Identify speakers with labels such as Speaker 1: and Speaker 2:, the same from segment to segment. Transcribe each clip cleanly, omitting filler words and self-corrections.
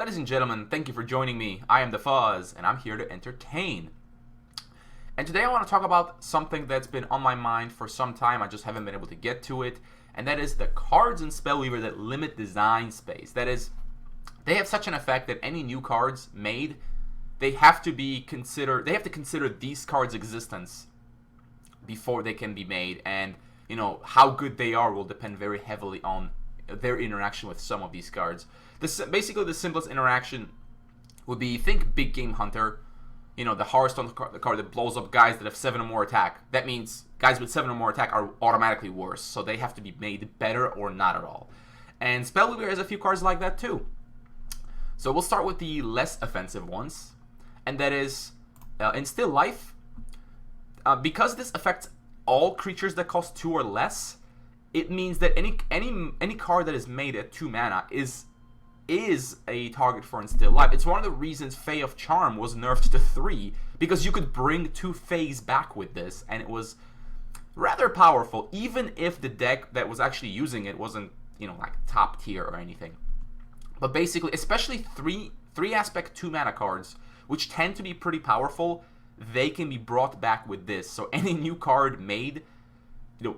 Speaker 1: Ladies and gentlemen, thank you for joining me. I am the Fuzz, and I'm here to entertain. And today I want to talk about something that's been on my mind for some time. I just haven't been able to get to it, and that is the cards in Spellweaver that limit design space. That is, they have such an effect that any new cards made, they have to consider these cards' existence before they can be made, and how good they are will depend very heavily on their interaction with some of these cards. Basically, the simplest interaction would be, think Big Game Hunter, the Hearthstone card, the card that blows up guys that have 7 or more attack. That means guys with 7 or more attack are automatically worse, so they have to be made better or not at all. And Spellweaver has a few cards like that too. So we'll start with the less offensive ones, and that is Instill Life. Because this affects all creatures that cost 2 or less, it means that any card that is made at 2 mana is a target for Instill Life. It's one of the reasons Fae of Charm was nerfed to 3, because you could bring 2 Faes back with this, and it was rather powerful, even if the deck that was actually using it wasn't, like top tier or anything. But basically, especially 3 aspect 2 mana cards, which tend to be pretty powerful, they can be brought back with this. So any new card made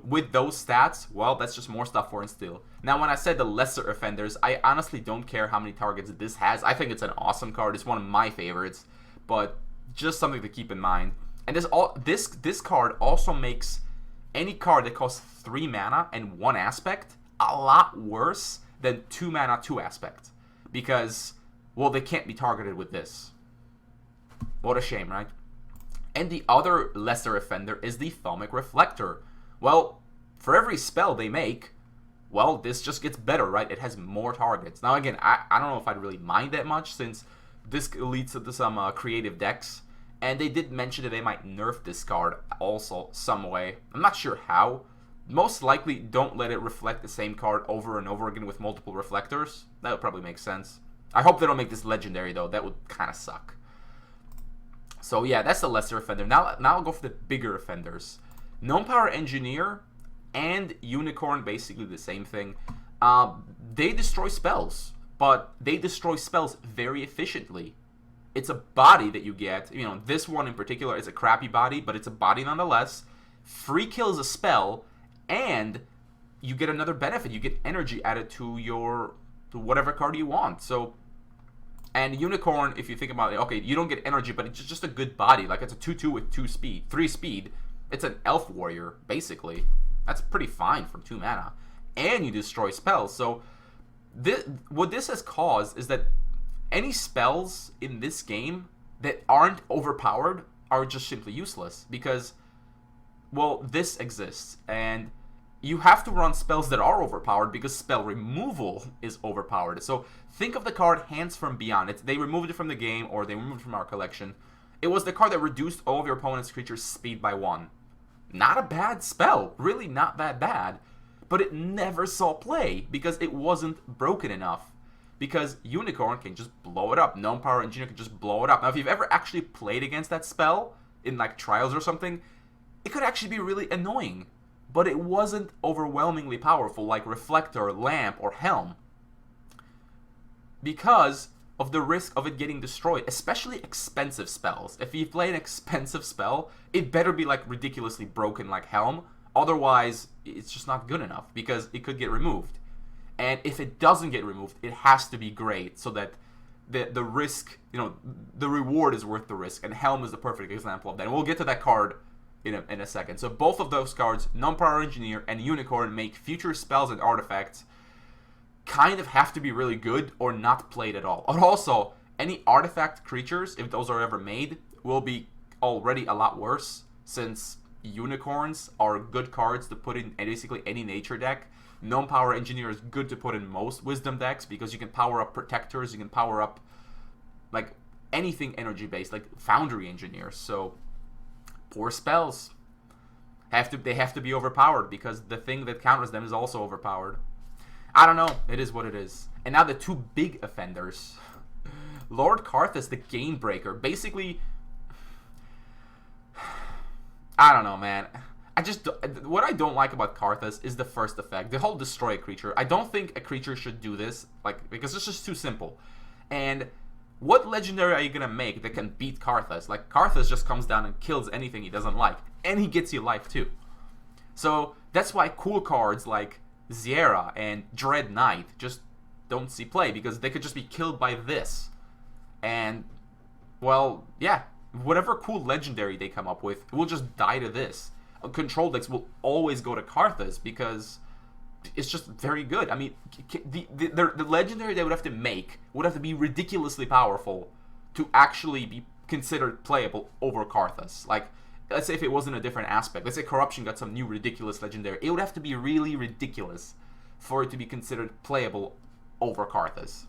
Speaker 1: with those stats, well, that's just more stuff for Instill. Now, when I said the lesser offenders, I honestly don't care how many targets this has. I think it's an awesome card. It's one of my favorites, but just something to keep in mind. And this card also makes any card that costs 3 mana and 1 aspect a lot worse than 2 mana 2 aspect, because, well, they can't be targeted with this. What a shame, right? And the other lesser offender is the Thaumic Reflector. Well, for every spell they make, well, this just gets better, right? It has more targets. Now, again, I don't know if I'd really mind that much, since this leads to some creative decks. And they did mention that they might nerf this card also some way. I'm not sure how. Most likely, don't let it reflect the same card over and over again with multiple reflectors. That would probably make sense. I hope they don't make this legendary, though. That would kind of suck. So, yeah, that's the lesser offender. Now I'll go for the bigger offenders. NonPower Engineer and Unicorn, basically the same thing. They destroy spells, but they destroy spells very efficiently. It's a body that you get. This one in particular is a crappy body, but it's a body nonetheless. Free kills a spell, and you get another benefit. You get energy added to whatever card you want. So, and Unicorn, if you think about it, okay, you don't get energy, but it's just a good body. Like, it's a 2/2 with 3 speed. It's an elf warrior, basically. That's pretty fine for 2 mana. And you destroy spells. So what this has caused is that any spells in this game that aren't overpowered are just simply useless. Because, well, this exists. And you have to run spells that are overpowered because spell removal is overpowered. So think of the card Hands from Beyond. They removed it from the game, or they removed it from our collection. It was the card that reduced all of your opponent's creatures' speed by 1. Not a bad spell, really not that bad, but it never saw play because it wasn't broken enough. Because Unicorn can just blow it up. NonPower Engineer can just blow it up. Now, if you've ever actually played against that spell in like trials or something, it could actually be really annoying, but it wasn't overwhelmingly powerful like Reflector, Lamp, or Helm, because of the risk of it getting destroyed, especially expensive spells. If you play an expensive spell, it better be like ridiculously broken like Helm, otherwise it's just not good enough because it could get removed. And if it doesn't get removed, it has to be great so that the risk, the reward is worth the risk, and Helm is the perfect example of that. And we'll get to that card in a second. So both of those cards, NonPower Engineer and Unicorn, make future spells and artifacts kind of have to be really good or not played at all. And also, any artifact creatures, if those are ever made, will be already a lot worse, since unicorns are good cards to put in basically any nature deck. NonPower Engineer is good to put in most wisdom decks because you can power up protectors, you can power up like anything energy based, like Foundry Engineer. So poor spells they have to be overpowered because the thing that counters them is also overpowered. I don't know. It is what it is. And now the 2 big offenders. Lord Karthus, the Game Breaker. Basically, I don't know, man. What I don't like about Karthus is the first effect. The whole destroy a creature. I don't think a creature should do this, because it's just too simple. And what legendary are you gonna make that can beat Karthus? Like, Karthus just comes down and kills anything he doesn't like, and he gets you life too. So that's why cool cards like Zierra and Dread Knight just don't see play, because they could just be killed by this. And, well, yeah, whatever cool legendary they come up with will just die to this. Control decks will always go to Karthus because it's just very good. I mean, the legendary they would have to make would have to be ridiculously powerful to actually be considered playable over Karthus. Like, let's say if it wasn't a different aspect. Let's say Corruption got some new ridiculous legendary. It would have to be really ridiculous for it to be considered playable over Karthus.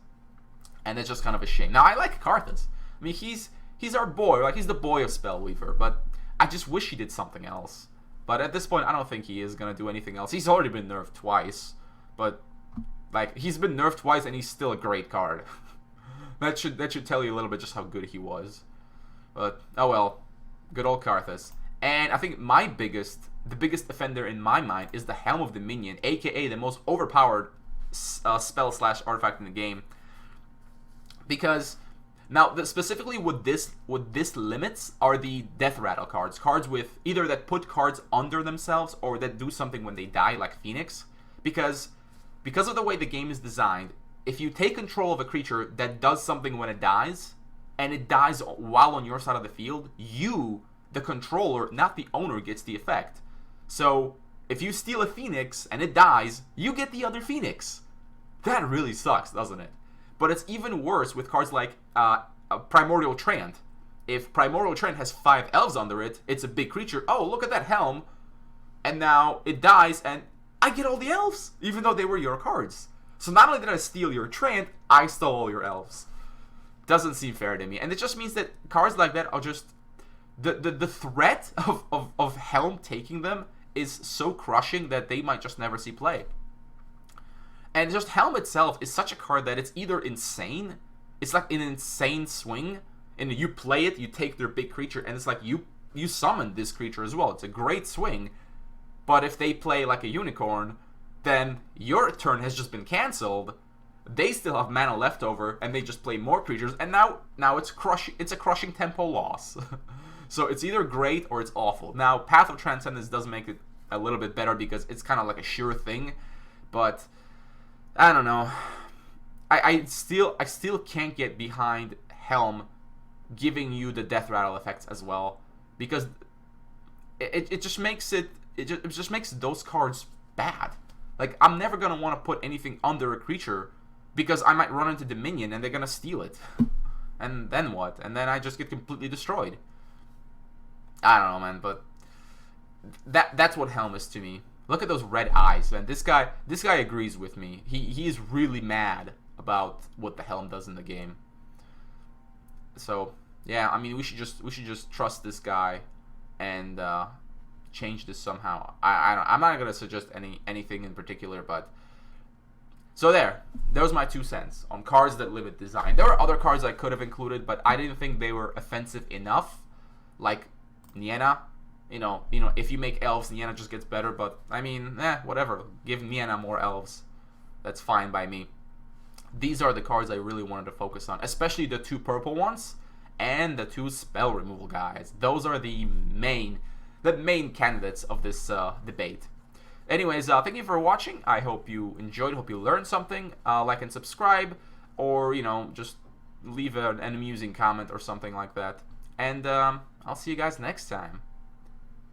Speaker 1: And it's just kind of a shame. Now, I like Karthus. I mean, he's our boy. Like, he's the boy of Spellweaver. But I just wish he did something else. But at this point, I don't think he is going to do anything else. He's already been nerfed twice. But, like, he's been nerfed twice and he's still a great card. that should tell you a little bit just how good he was. But, oh well. Good old Karthus. And I think the biggest offender in my mind is the Helm of Dominion, aka the most overpowered spell / artifact in the game. Because now, specifically what this limits are the Death Rattle cards. Cards with either that put cards under themselves or that do something when they die, like Phoenix. Because of the way the game is designed, if you take control of a creature that does something when it dies, and it dies while on your side of the field, you, the controller, not the owner, gets the effect. So, if you steal a Phoenix and it dies, you get the other Phoenix. That really sucks, doesn't it? But it's even worse with cards like Primordial Treant. If Primordial Treant has 5 elves under it, it's a big creature. Oh, look at that Helm. And now it dies, and I get all the elves, even though they were your cards. So not only did I steal your Treant, I stole all your elves. Doesn't seem fair to me. And it just means that cards like that are just... The threat of Helm taking them is so crushing that they might just never see play. And just Helm itself is such a card that it's either insane, it's like an insane swing, and you play it, you take their big creature, and it's like you summon this creature as well. It's a great swing, but if they play like a Unicorn, then your turn has just been cancelled. They still have mana left over, and they just play more creatures, and now it's a crushing tempo loss. So it's either great or it's awful. Now, Path of Transcendence does make it a little bit better because it's kind of like a sure thing, but I don't know. I still can't get behind Helm giving you the Death Rattle effects as well, because it just makes those cards bad. Like, I'm never gonna want to put anything under a creature because I might run into Dominion and they're gonna steal it, and then what? And then I just get completely destroyed. I don't know, man, but that's what Helm is to me. Look at those red eyes, man. This guy agrees with me. He is really mad about what the Helm does in the game. So yeah, I mean, we should just trust this guy and change this somehow. I'm not gonna suggest anything in particular, but so there's my 2 cents on cards that limit design. There were other cards I could have included, but I didn't think they were offensive enough, like Nienna. You know, if you make elves, Nienna just gets better, but I mean, whatever. Give Nienna more elves. That's fine by me. These are the cards I really wanted to focus on, especially the 2 purple ones and the 2 spell removal guys. Those are the main candidates of this debate. Anyways, thank you for watching. I hope you enjoyed. Hope you learned something. Like and subscribe, or just leave an amusing comment or something like that. And I'll see you guys next time.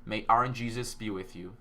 Speaker 1: May RNGesus be with you.